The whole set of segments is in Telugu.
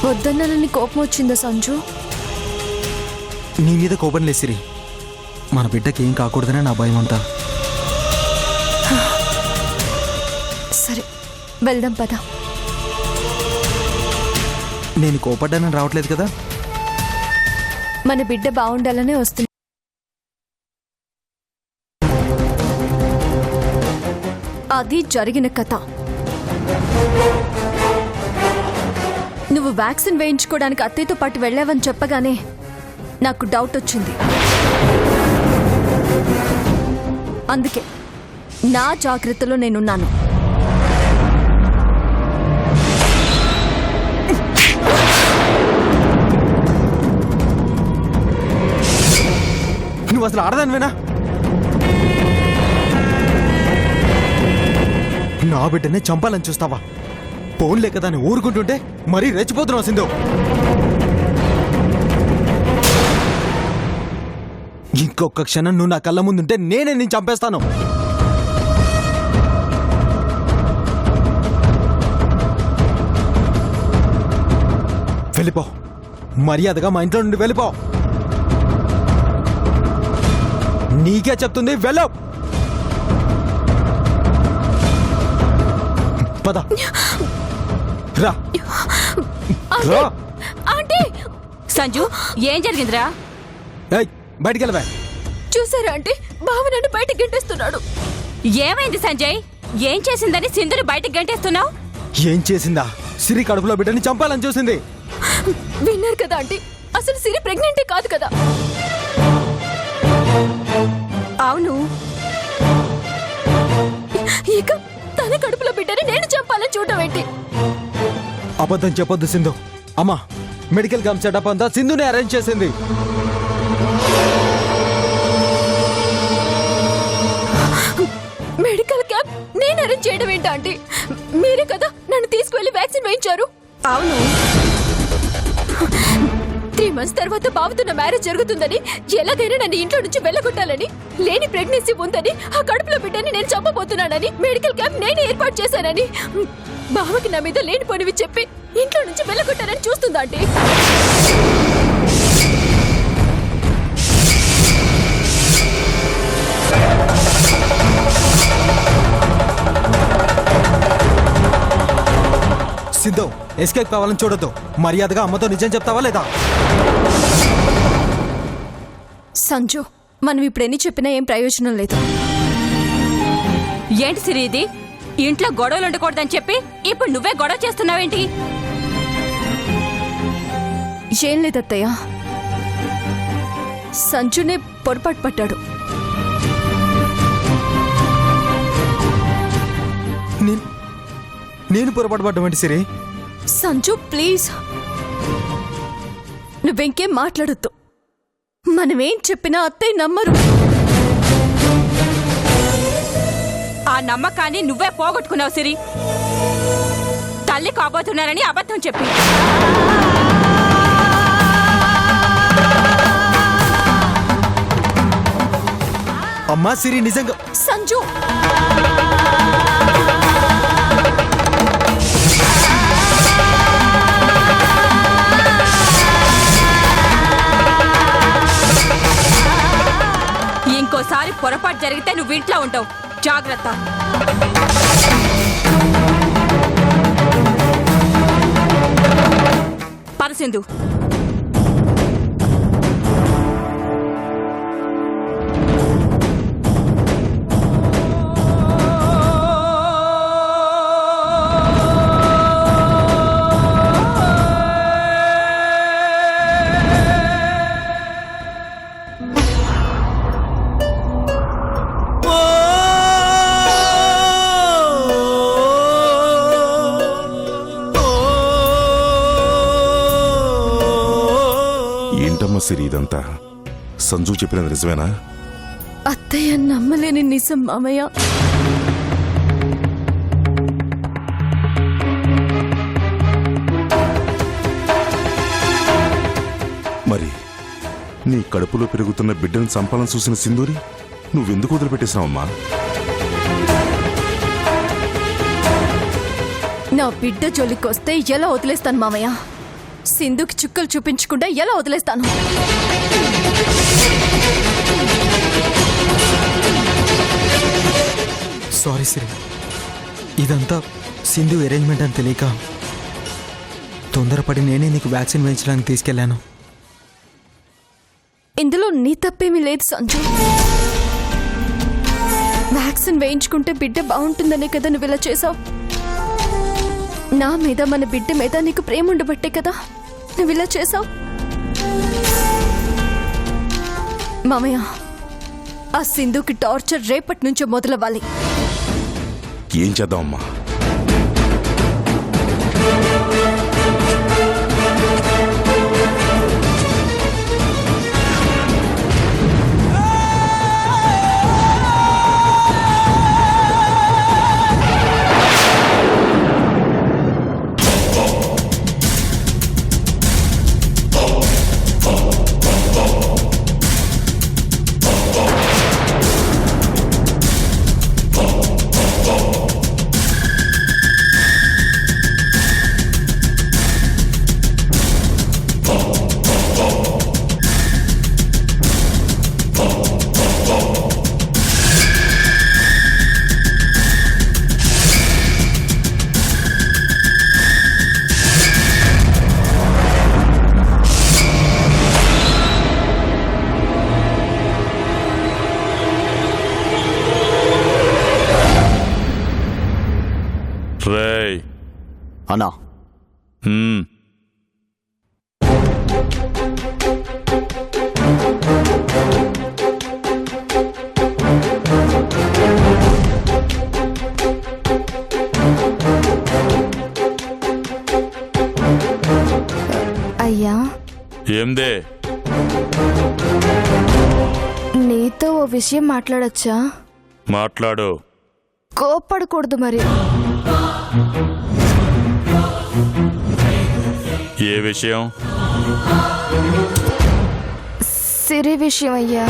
వద్దన్నానని కోపం వచ్చిందా సంజు? నీ మీద కోపం లేదు సిరి, మన బిడ్డకి ఏం కాకూడదనే నా భయం అంతా. సరే వెళ్దాం పద. నేను కోపడ్డానని రావట్లేదు కదా. మన బిడ్డ బాగుండాలనే వస్తుంది. అది జరిగిన కథ. నువ్వు వ్యాక్సిన్ వేయించుకోవడానికి అత్తయ్యతో పాటు వెళ్ళావని చెప్పగానే నాకు డౌట్ వచ్చింది. అందుకే నా జాగ్రత్తలో నేనున్నాను. నువ్వు అసలు ఆడదానివేనా? నా బిడ్డనే చంపాలని చూస్తావా? పోన్లే కదా అని ఊరుకుంటుంటే మరీ రెచ్చిపోతున్నావు సింధు. ఇంకొక క్షణం నువ్వు నా కళ్ళ ముందుంటే నేనే నేను చంపేస్తాను. వెళ్ళిపో, మర్యాదగా మా ఇంట్లో నుండి వెళ్ళిపో. నీకే చెప్తుంది, వెళ్ళు. పద రా. ఆంటీ! సంజు, ఏం జరిగిందిరా? బయటికి వెళ్ళవా? చూసారా ఆంటీ, బావ నన్ను బయటికి గంటేస్తున్నాడు. ఏమైంది సంజయ్? ఏం చేసిందని సింధుని బయటికి గంటేస్తున్నావు? ఏం చేసిందా? సిరి కడుపులో బిడ్డని చంపాలని చూసింది. విన్నారు కదా ఆంటీ, అసలు సిరి ప్రెగ్నెంటే కాదు కదా. అవును, ఇక తన కడుపులో బిడ్డని నేను చంపాలని చూడటం ఏంటి? అబద్ధం చెప్పొద్దు సింధు. అమ్మా, మెడికల్ క్యాంప్ సెటప్ అంతా సింధునే అరేంజ్ చేసింది. మెడికల్ క్యాంప్ నేను అరేంజ్ చేయడం ఏంటి ఆంటీ? మీరే కదా నన్ను తీసుకువెళ్లి వ్యాక్సిన్ వేయించారు. అవును. 3 months తర్వాత బావతో నా మ్యారేజ్ జరుగుతుందని, ఎలాగైనా నన్ను ఇంట్లో నుంచి వెళ్ళగొట్టాలని, లేని ప్రెగ్నెన్సీ ఉందని, ఆ కడుపులో బిడ్డని నేను చంపబోతున్నానని మెడికల్ క్యాంప్ నేనే ఏర్పాటు చేశానని బావకి నా మీద లేనిపోనివి చెప్పి ఇంట్లో నుంచి వెళ్ళగొట్టానని చూస్తుందా ఆంటీ? సింధు, ఎస్కేప్ కావాలని చూడొద్దు. మర్యాదగా అమ్మతో నిజం చెప్తావా లేదా? సంజు, మనం ఇప్పుడు ఎన్ని చెప్పినా ఏం ప్రయోజనం లేదు. ఏంటి సిరి ఇది? ఇంట్లో గొడవలు ఉండకూడదని చెప్పి ఇప్పుడు నువ్వే గొడవ చేస్తున్నావేంటి? ఏం లేదత్తయ్య, సంజునే పొరపాటు పట్టాడు. నేను పొరపాటు పడ్డామంటే సిరి? సంజు ప్లీజ్, నువ్వెంకేం మాట్లాడొద్దు. మనమేం చెప్పినా అత్తయ్య నమ్మరు. ఆ నమ్మకాన్ని నువ్వే పోగొట్టుకున్నావు సిరి. తల్లి కాబోతున్నానని అబద్ధం చెప్పి. అమ్మా సిరి, నిజంగా సంజు! ఇంకోసారి పొరపాటు జరిగితే నువ్వు ఇంట్లో ఉంటావు. జాగ్రత్త. పరసింధు, ఏంటమ్మా సిరి ఇదంతా? సంజు చెప్పిన నిజమేనా? అత్తయ్య నమ్మలేని నిజం మామయ్య. మరి నీ కడుపులో పెరుగుతున్న బిడ్డను చంపాలని చూసిన సింధూరి నువ్వెందుకు వదిలిపెట్టేశావమ్మా? నా బిడ్డ జోలికొస్తే ఎలా వదిలేస్తాను మామయ్య? సింధుకి చుక్కలు చూపించకుండా ఎలా వదిలేస్తాను? సారీ సిరి, ఇదంతా సింధు అరేంజ్మెంట్ అని తెలియక తొందరపడి నేనే నీకు వ్యాక్సిన్ వేయించడానికి తీసుకెళ్లాను. ఇందులో నీ తప్పేమీ లేదు సంజు. వ్యాక్సిన్ వేయించుకుంటే బిడ్డ బాగుంటుందనే కదా నువ్వు ఇలా చేసావు. నా మీద మన బిడ్డ మీద నీకు ప్రేమ ఉండబట్టే కదా నువ్వు ఇలా చేసావు. మామయ్య, ఆ సింధుకి టార్చర్ రేపటి నుంచో మొదలవ్వాలి. ఏం చేద్దామమ్మా? రేయ్ అన్నా, అయ్యా, ఏందే? నీతో ఓ విషయం మాట్లాడొచ్చా? మాట్లాడు. కోప్పడకూడదు మరి. ఏ విషయం? సిరి విషయం అయ్యా.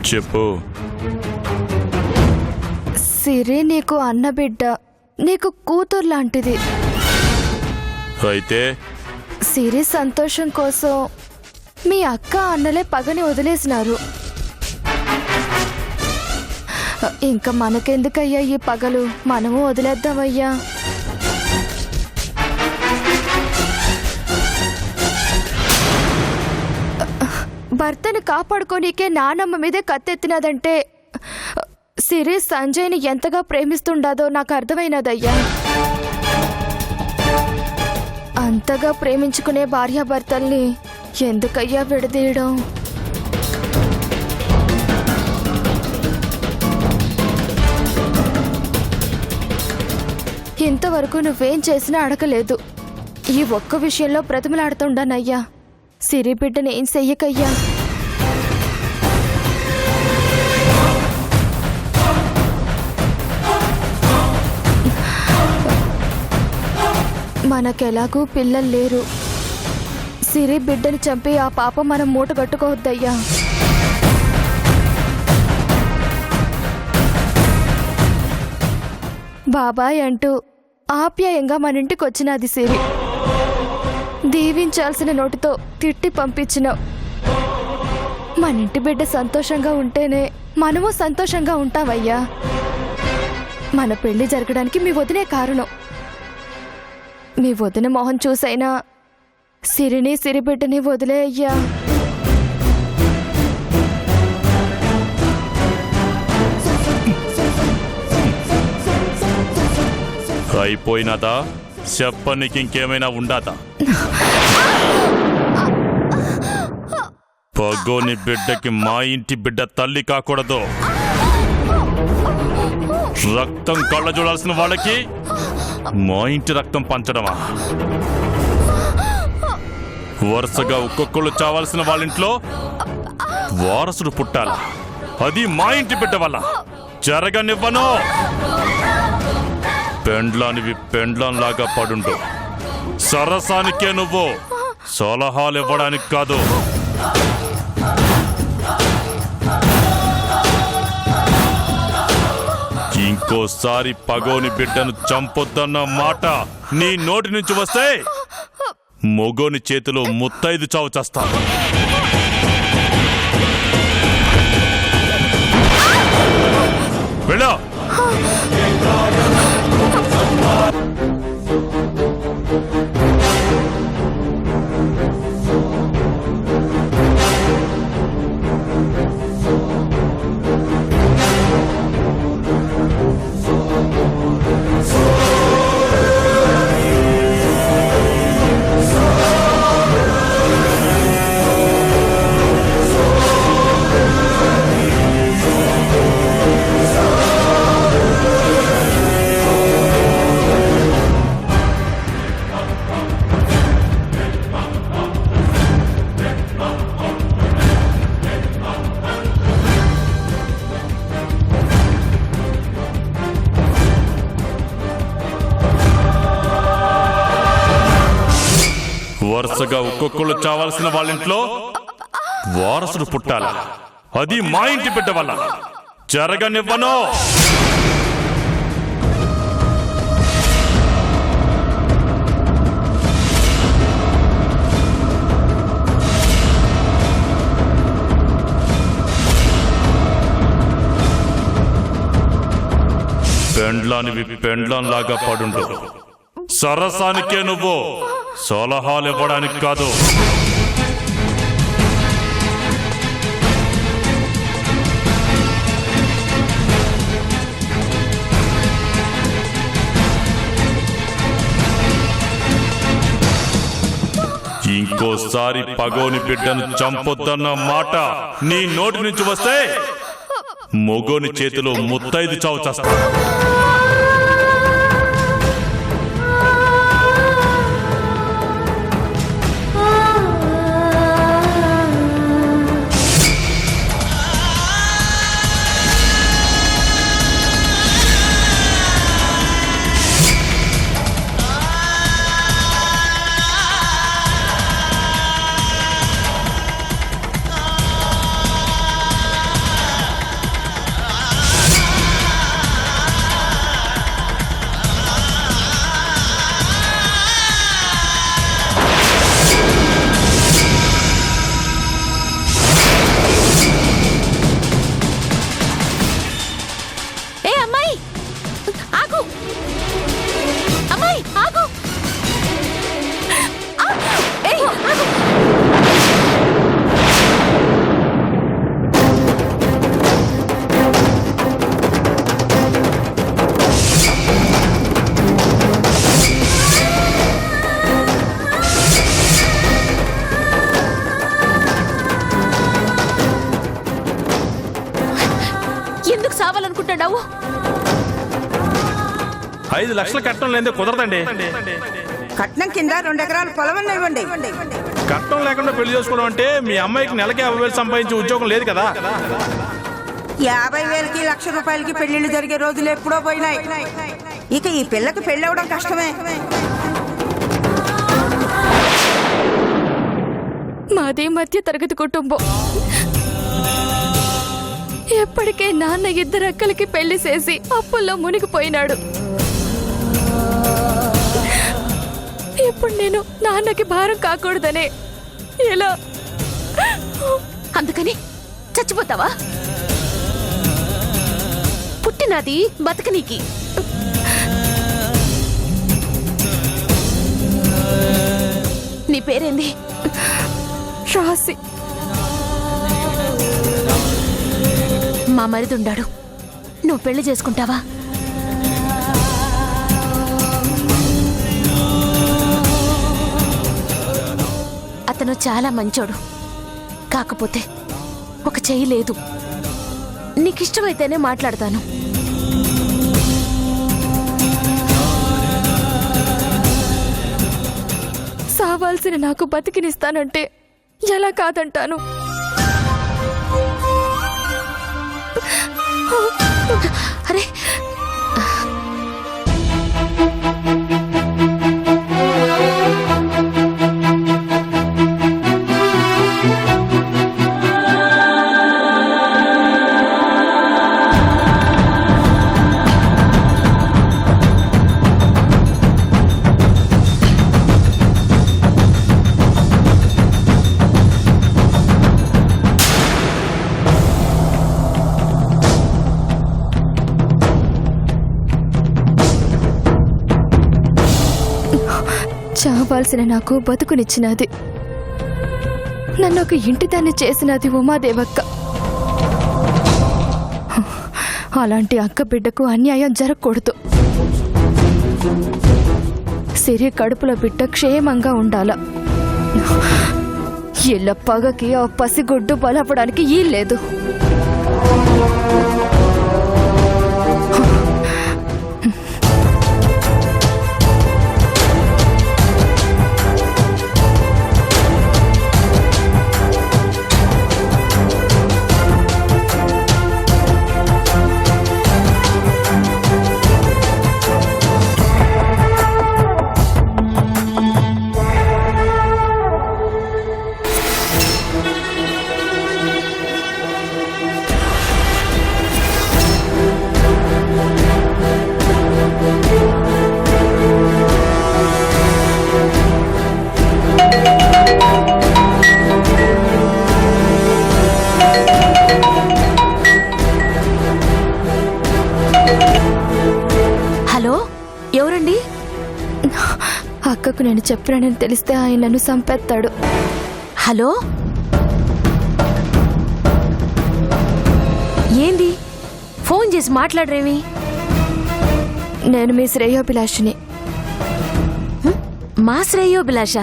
చెప్పు. సిరి నీకు అన్న బిడ్డ, నీకు కూతురు లాంటిది. అయితే సిరి సంతోషం కోసం మీ అక్క అన్నలే పగని వదిలేసినారు. ఇంకా మనకెందుకయ్యా ఈ పగలు, మనము వదిలేద్దామయ్యా. భర్తను కాపాడుకోనికే నానమ్మ మీదే కత్తెత్తినదంటే సిరి సంజయ్ని ఎంతగా ప్రేమిస్తుండదో నాకు అర్థమైనదయ్యా. అంతగా ప్రేమించుకునే భార్యాభర్తల్ని ఎందుకయ్యా విడదీయడం? ఇంతవరకు నువ్వేం చేసినా అడగలేదు. ఈ ఒక్క విషయంలో బ్రతిమలాడుతుండానయ్యా. సిరి బిడ్డని ఏం చెయ్యకయ్యా. మనకెలాగూ పిల్లలు లేరు. సిరి బిడ్డని చంపి ఆ పాపం మనం మూట కట్టుకోవద్దయ్యా. బాబాయ్ అంటూ ఆప్యాయంగా మన ఇంటికి వచ్చినది సిరి. దీవించాల్సిన నోటితో తిట్టి పంపించినావు. మన ఇంటి బిడ్డ సంతోషంగా ఉంటేనే మనము సంతోషంగా ఉంటామయ్యా. మన పెళ్లి జరగడానికి మీ వదినే కారణం. మీ వదిన మొహం చూసైనా సిరిని సిరి బిడ్డని వదిలే అయ్యా. అయిపోయినదా? చెప్పనికి ఇంకేమైనా ఉండాదా? పగోని బిడ్డకి మా ఇంటి బిడ్డ తల్లి కాకూడదు. రక్తం కళ్ళ చూడాల్సిన వాళ్ళకి మా ఇంటి రక్తం పంచడమా? వరుసగా ఒక్కొక్కళ్ళు చావాల్సిన వాళ్ళింట్లో వారసుడు పుట్టాలా? అది మా ఇంటి బిడ్డ వల్ల జరగనివ్వను. పెండ్లానివి పెండ్లాంలాగా పడుండు. సరసానికే నువ్వు, సలహాలు ఇవ్వడానికి కాదు. ఇంకోసారి పగోని బిడ్డను చంపొద్దన్న మాట నీ నోటి నుంచి వస్తే మొగోని చేతిలో ముత్తైదు చావు చేస్తాను. వెళ్ళా. వరుసగా ఒక్కొక్కళ్ళు చావాల్సిన వాళ్ళింట్లో వారసుడు పుట్టాల. అది మా ఇంటి బిడ్డ వల్ల జరగనివ్వను. పెండ్లానివి పెండ్లాంలాగా పడుండు. సరసానికే నువ్వు సలహాలు ఇవ్వడానికి కాదు. ఇంకోసారి పగోని బిడ్డను చంపొద్దన్న మాట నీ నోటి నుంచి వస్తే మొగోని చేతిలో ముత్తైదు చావు చేస్తా. సావాలనుకుంటున్నావు? 5 లక్షల కట్నం లేదే కుదరదండి. కట్నం కింద 2 ఎకరాల పొలం ఇవ్వండి. కట్నం లేకుండా పెళ్లి చేసుకోవడం అంటే మీ అమ్మాయికి నెలకి 50,000 సంపాదించే ఉద్యోగం లేదు కదా. 50,000కి ₹1,00,000 పెళ్లిళ్ళు జరిగే రోజులు ఎప్పుడో పోయినాయి. ఇక ఈ పిల్లకి పెళ్లి అవడం కష్టమే. మాది మధ్య తరగతి కుటుంబం. ఎప్పటికే నాన్న 2 అక్కలకి పెళ్లి చేసి అప్పుల్లో మునిగిపోయినాడు. ఇప్పుడు నేను నాన్నకి భారం కాకూడదనే ఎలా? అందుకని చచ్చిపోతావా? పుట్టినది బతకనీకి. నీ పేరేంది? రాసి. మా మరిదుండాడు, నువ్వు పెళ్లి చేసుకుంటావా? అతను చాలా మంచోడు, కాకపోతే ఒక చెయ్యి లేదు. నీకిష్టమైతేనే మాట్లాడతాను. సావాల్సిన నాకు బతికినిస్తానంటే ఎలా కాదంటాను? అరే, కావాల్సిన నాకు బతుకునిచ్చినది. నన్ను ఒక ఇంటిదాన్ని చేసినది ఉమాదేవక్క. అలాంటి అక్క బిడ్డకు అన్యాయం జరగకూడదు. సిరి కడుపులో బిడ్డ క్షేమంగా ఉండాల. ఇళ్ళ పగకి ఆ పసిగుడ్డు బలపడానికి ఈల్లేదు. హలో, ఎవరండి? అక్కకు నేను చెప్పినానని తెలిస్తే ఆయన నన్ను చంపేస్తాడు. హలో, ఏంది ఫోన్ చేసి మాట్లాడరేమి? నేను మీ శ్రేయోభిలాషిని. మా శ్రేయోభిలాష?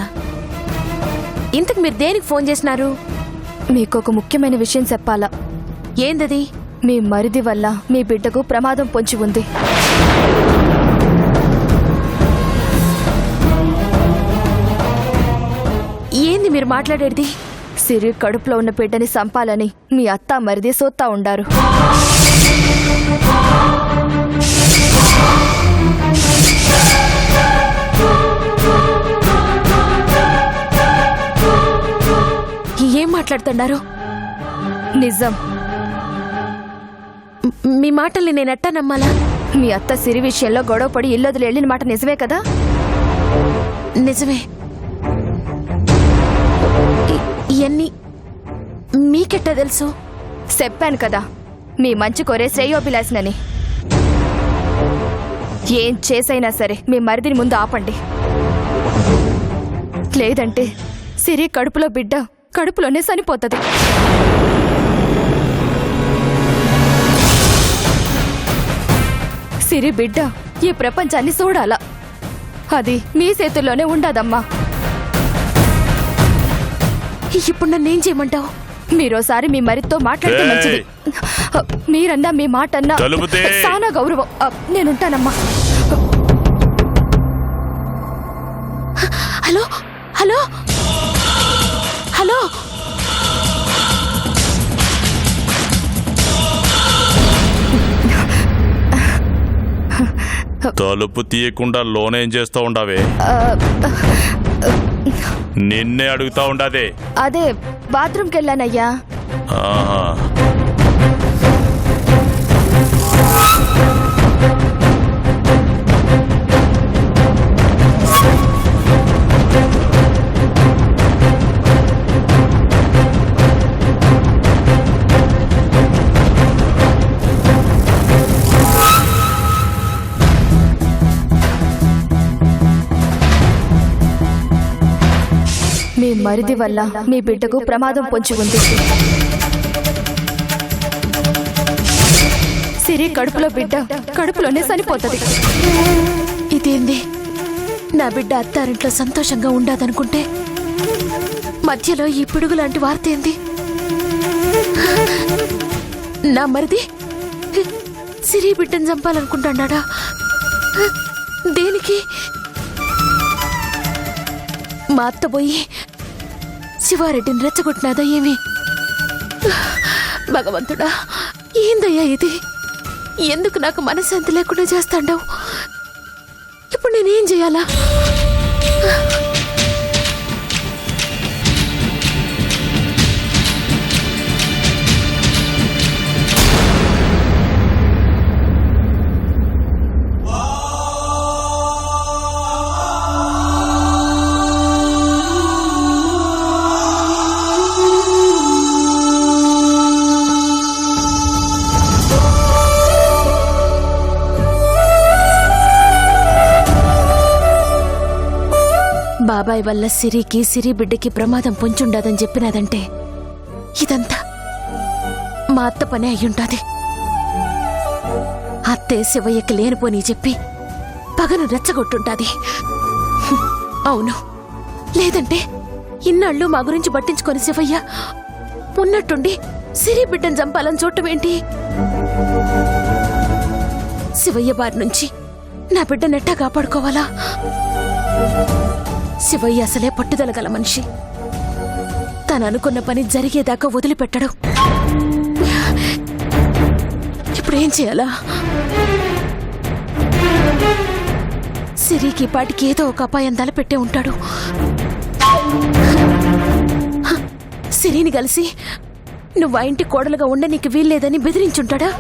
ఇంతకు మీరు దేనికి ఫోన్ చేసినారు? మీకు ఒక ముఖ్యమైన విషయం చెప్పాలా. ఏందది? మీ మరిది వల్ల మీ బిడ్డకు ప్రమాదం పొంచి ఉంది. ఏంది మీరు మాట్లాడేది? సిరి కడుపులో ఉన్న బిడ్డని చంపాలని మీ అత్త మరిది సోత్తా ఉండారు. ఏం మాట్లాడుతున్నారు? నిజం. మీ మాటల్ని నేను ఎట్టా నమ్మాలా? మీ అత్త సిరి విషయంలో గొడవపడి ఇల్లొదిలి వెళ్ళిన మాట నిజమే కదా? నిజమే. ఇవన్నీ మీకెట్టా తెలుసు? చెప్పాను కదా, మీ మంచి కోరే శ్రేయోభిలాషినని. ఏం చేసైనా సరే మీ మరిదిని ముందు ఆపండి. లేదంటే సిరి కడుపులో బిడ్డ కడుపులోనే చనిపోతుంది. సిరి బిడ్డ ఈ ప్రపంచాన్ని చూడాలా. అది మీ చేతుల్లోనే ఉండదమ్మా. ఇప్పుడు నన్ను ఏం చేయమంటావు? మీరోసారి మీ మరితో మాట్లాడితే మంచిది. మీరన్నా మీ మాట అన్నా చాలా గౌరవం. నేనుంటానమ్మా. హలో హలో హలో, తలుపు తీయకుండా లోనేం చేస్తూ ఉండవే? నిన్నే అడుగుతా ఉండదే. అదే బాత్రూమ్కి వెళ్ళానయ్యా. ఆహా. మీ మరిది వల్ల మీ బిడ్డకు ప్రమాదం పొంచి ఉంది. సిరి కడుపులో బిడ్డ కడుపులోనే చనిపోతుంది. ఇదేంది? నా బిడ్డ అత్తారింట్లో సంతోషంగా ఉండదనుకుంటే మధ్యలో ఈ పిడుగు లాంటి వార్త ఏంది? నా మరిది సిరి బిడ్డను చంపాలనుకుంటాడా? దేనికి? మా అత్త పోయి శివారెడ్డిని రెచ్చగొట్టినాదా ఏమి? భగవంతుడా, ఏందయ్యా ఇది? ఎందుకు నాకు మనశ్శాంతి లేకుండా చేస్తాండావు? ఇప్పుడు నేనేం చేయాలా? బాబాయ్ వల్ల సిరికి సిరి బిడ్డకి ప్రమాదం పొంచుండదని చెప్పినదంటే ఇదంతా మా అత్త పనే అయ్యుంటాది. అత్తే శివయ్యకి లేనిపోని చెప్పి పగను రెచ్చగొట్టుంటాది. అవును, లేదంటే ఇన్నాళ్ళు మా గురించి పట్టించుకొని శివయ్య ఉన్నట్టుండి సిరి బిడ్డను చంపాలని చూడటమేంటి? శివయ్య బారి నుంచి నా బిడ్డ నెట్టా కాపాడుకోవాలా? శివయ్య అసలే పట్టుదల గల మనిషి. తను అనుకున్న పని జరిగేదాకా వదిలిపెట్టడు. ఇప్పుడేం చేయాలా? సిరికి పాటికి ఏదో ఒక అపాయం తలపెట్టే ఉంటాడు. సిరిని కలిసి నువ్వు ఆ ఇంటి కోడలుగా ఉండనీకి వీల్లేదని బెదిరించుంటాడా?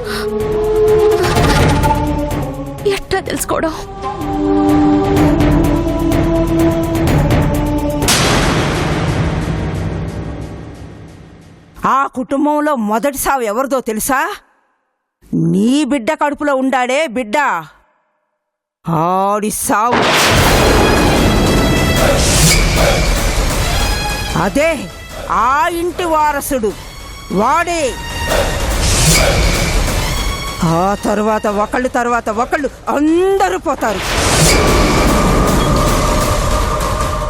ఎట్టా తెలుసుకోవడం? ఆ కుటుంబంలో మొదటి సావు ఎవరిదో తెలుసా? నీ బిడ్డ కడుపులో ఉండాడే బిడ్డ, ఆడి సావు. అదే ఆ ఇంటి వారసుడు వాడే. ఆ తర్వాత ఒకళ్ళు అందరూ పోతారు.